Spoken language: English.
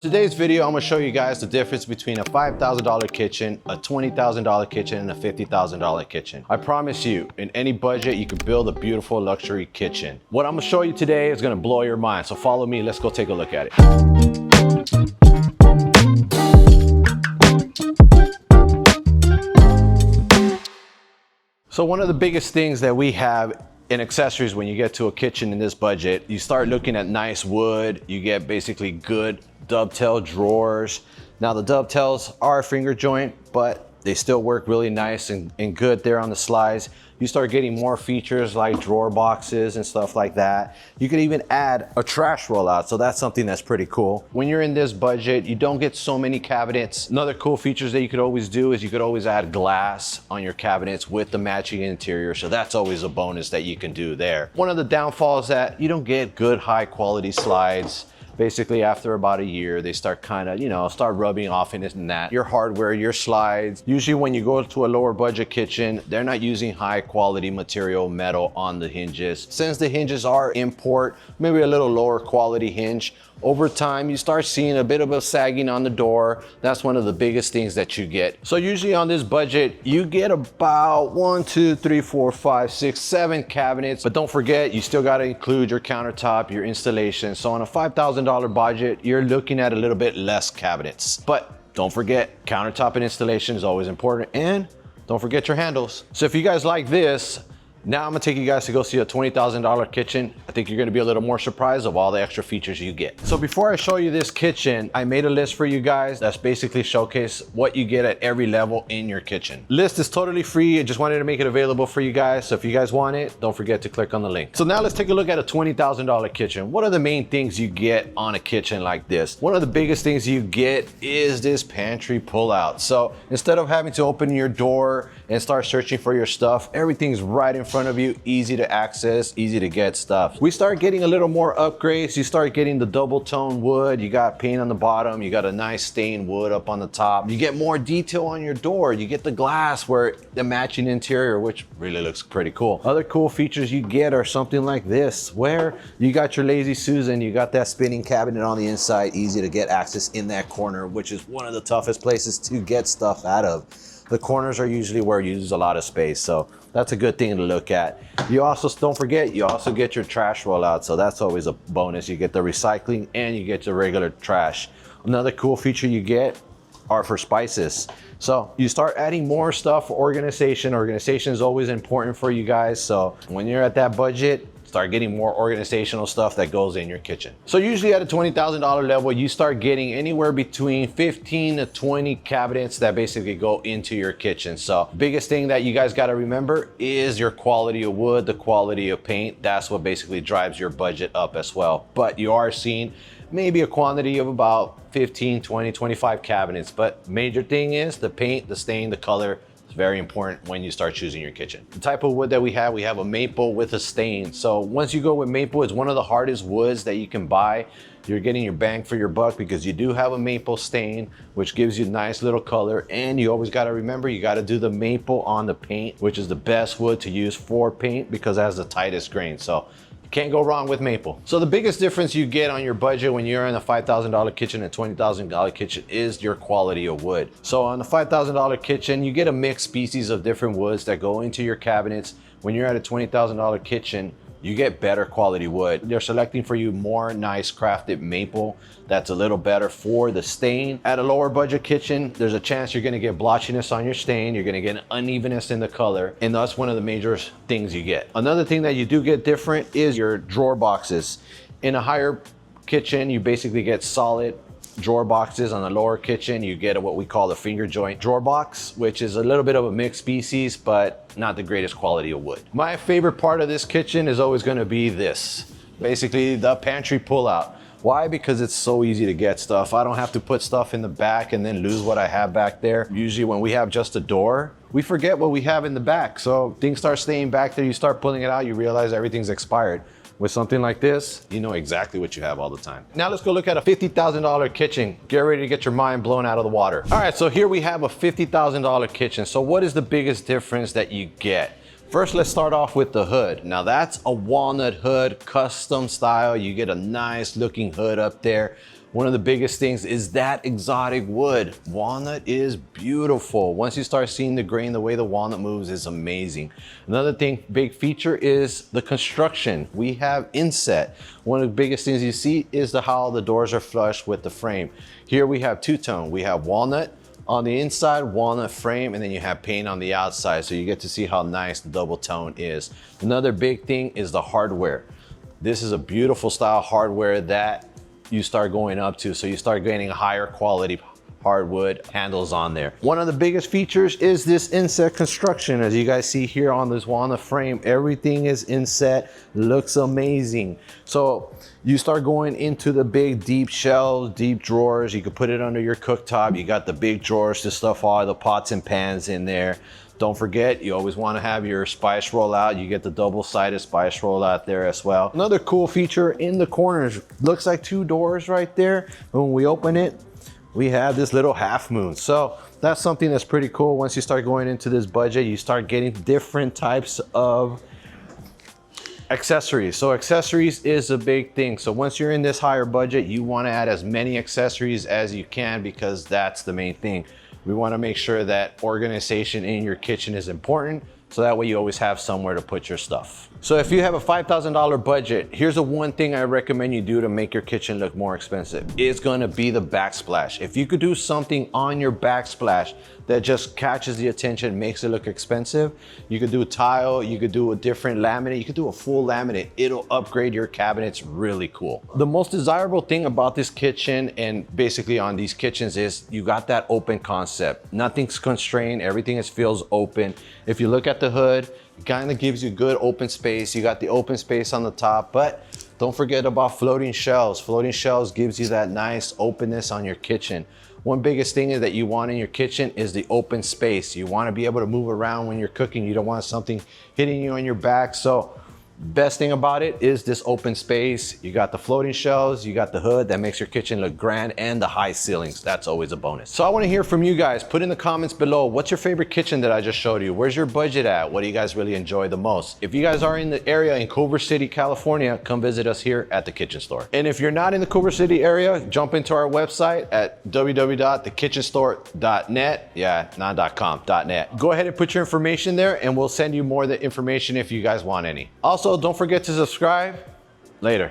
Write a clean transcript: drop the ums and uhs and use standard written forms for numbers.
Today's video, I'm gonna show you guys the difference between a $5,000 kitchen, a $20,000 kitchen, and a $50,000 kitchen. I promise you, in any budget, you can build a beautiful luxury kitchen. What I'm gonna show you today is gonna blow your mind. So follow me, let's go take a look at it. So one of the biggest things that we have in accessories when you get to a kitchen in this budget, you start looking at nice wood, you get basically good dovetail drawers. Now the dovetails are a finger joint, but they still work really nice and good there on the slides. You start getting more features like drawer boxes and stuff like that. You could even add a trash rollout, so that's something that's pretty cool. When you're in this budget, you don't get so many cabinets. Another cool features that you could always do is you could always add glass on your cabinets with the matching interior, so that's always a bonus that you can do there. One of the downfalls that you don't get good high quality slides. Basically, after about a year, they start kind of, start rubbing off in this and that. Your hardware, your slides. Usually when you go to a lower budget kitchen, they're not using high quality material metal on the hinges. Since the hinges are import, maybe a little lower quality hinge, over time, you start seeing a bit of a sagging on the door. That's one of the biggest things that you get. So usually on this budget, you get about 1, 2, 3, 4, 5, 6, 7 cabinets. But don't forget, you still gotta include your countertop, your installation. So on a $5,000 budget, you're looking at a little bit less cabinets. But don't forget, countertop and installation is always important. And don't forget your handles. So if you guys like this, now I'm gonna take you guys to go see a $20,000 kitchen. I think you're gonna be a little more surprised of all the extra features you get. So before I show you this kitchen, I made a list for you guys that's basically showcase what you get at every level in your kitchen. List is totally free. I just wanted to make it available for you guys. So if you guys want it, don't forget to click on the link. So now let's take a look at a $20,000 kitchen. What are the main things you get on a kitchen like this? One of the biggest things you get is this pantry pullout. So instead of having to open your door and start searching for your stuff, everything's right in front of you, easy to access, easy to get stuff. We start getting a little more upgrades. You start getting the double tone wood. You got paint on the bottom. You got a nice stained wood up on the top. You get more detail on your door. You get the glass where the matching interior, which really looks pretty cool. Other cool features you get are something like this, where you got your Lazy Susan, you got that spinning cabinet on the inside, easy to get access in that corner, which is one of the toughest places to get stuff out of. The corners are usually where you use a lot of space, so that's a good thing to look at. You also, don't forget, you also get your trash rollout, so that's always a bonus. You get the recycling and you get the regular trash. Another cool feature you get are for spices. So you start adding more stuff for organization. Organization is always important for you guys, so when you're at that budget, start getting more organizational stuff that goes in your kitchen. So usually at a $20,000 level, you start getting anywhere between 15 to 20 cabinets that basically go into your kitchen. So biggest thing that you guys gotta remember is your quality of wood, the quality of paint. That's what basically drives your budget up as well. But you are seeing maybe a quantity of about 15, 20, 25 cabinets. But major thing is the paint, the stain, the color. It's very important when you start choosing your kitchen. The type of wood that we have a maple with a stain. So once you go with maple, it's one of the hardest woods that you can buy. You're getting your bang for your buck because you do have a maple stain, which gives you nice little color. And you always gotta remember, you gotta do the maple on the paint, which is the best wood to use for paint because it has the tightest grain. So can't go wrong with maple. So the biggest difference you get on your budget when you're in a $5,000 kitchen and $20,000 kitchen is your quality of wood. So on the $5,000 kitchen, you get a mixed species of different woods that go into your cabinets. When you're at a $20,000 kitchen, you get better quality wood. They're selecting for you more nice crafted maple that's a little better for the stain. At a lower budget kitchen, there's a chance you're gonna get blotchiness on your stain, you're gonna get unevenness in the color, and that's one of the major things you get. Another thing that you do get different is your drawer boxes. In a higher kitchen, you basically get solid drawer boxes. On the lower kitchen, you get what we call the finger joint drawer box, which is a little bit of a mixed species, but not the greatest quality of wood. My favorite part of this kitchen is always gonna be this, basically the pantry pullout. Why? Because it's so easy to get stuff. I don't have to put stuff in the back and then lose what I have back there. Usually when we have just a door, we forget what we have in the back. So things start staying back there, you start pulling it out, you realize everything's expired. With something like this, you know exactly what you have all the time. Now let's go look at a $50,000 kitchen. Get ready to get your mind blown out of the water. All right, so here we have a $50,000 kitchen. So what is the biggest difference that you get? First, let's start off with the hood. Now that's a walnut hood, custom style. You get a nice looking hood up there. One of the biggest things is that exotic wood. Walnut is beautiful. Once you start seeing the grain, the way the walnut moves is amazing. Another thing, big feature is the construction. We have Inset. One of the biggest things you see is how the doors are flush with the frame. Here we have two-tone. We have walnut on the inside, walnut frame, and then you have paint on the outside. So you get to see how nice the double tone is. Another big thing is the hardware. This is a beautiful style hardware that you start going up to. So you start getting higher quality hardwood handles on there. One of the biggest features is this inset construction. As you guys see here on this walnut frame, everything is inset, looks amazing. So you start going into the big deep shelves, deep drawers. You can put it under your cooktop. You got the big drawers to stuff all the pots and pans in there. Don't forget, you always want to have your spice roll out. You get the double-sided spice roll out there as well. Another cool feature in the corners, looks like two doors right there. When we open it, we have this little half moon. So that's something that's pretty cool. Once you start going into this budget, you start getting different types of accessories. So accessories is a big thing. So once you're in this higher budget, you want to add as many accessories as you can, because that's the main thing. We want to make sure that organization in your kitchen is important, so that way you always have somewhere to put your stuff. So if you have a $5,000 budget, here's the one thing I recommend you do to make your kitchen look more expensive. It's gonna be the backsplash. If you could do something on your backsplash that just catches the attention, makes it look expensive, you could do tile, you could do a different laminate, you could do a full laminate. It'll upgrade your cabinets really cool. The most desirable thing about this kitchen, and basically on these kitchens, is you got that open concept. Nothing's constrained, everything feels open. If you look at the hood, it kind of gives you good open space. You got the open space on the top, but don't forget about floating shelves. Floating shelves gives you that nice openness on your kitchen. One biggest thing is that you want in your kitchen is the open space. You want to be able to move around when you're cooking. You don't want something hitting you on your back. So best thing about it is this open space. You got the floating shelves, you got the hood that makes your kitchen look grand, and the high ceilings. That's always a bonus. So I want to hear from you guys. Put in the comments below, what's your favorite kitchen that I just showed you? Where's your budget at? What do you guys really enjoy the most? If you guys are in the area in Culver City, California, come visit us here at the Kitchen Store. And if you're not in the Culver City area, jump into our website at www.thekitchenstore.net. Yeah, not .com, .net. Go ahead and put your information there, and we'll send you more of the information if you guys want any. Also, don't forget to subscribe. Later.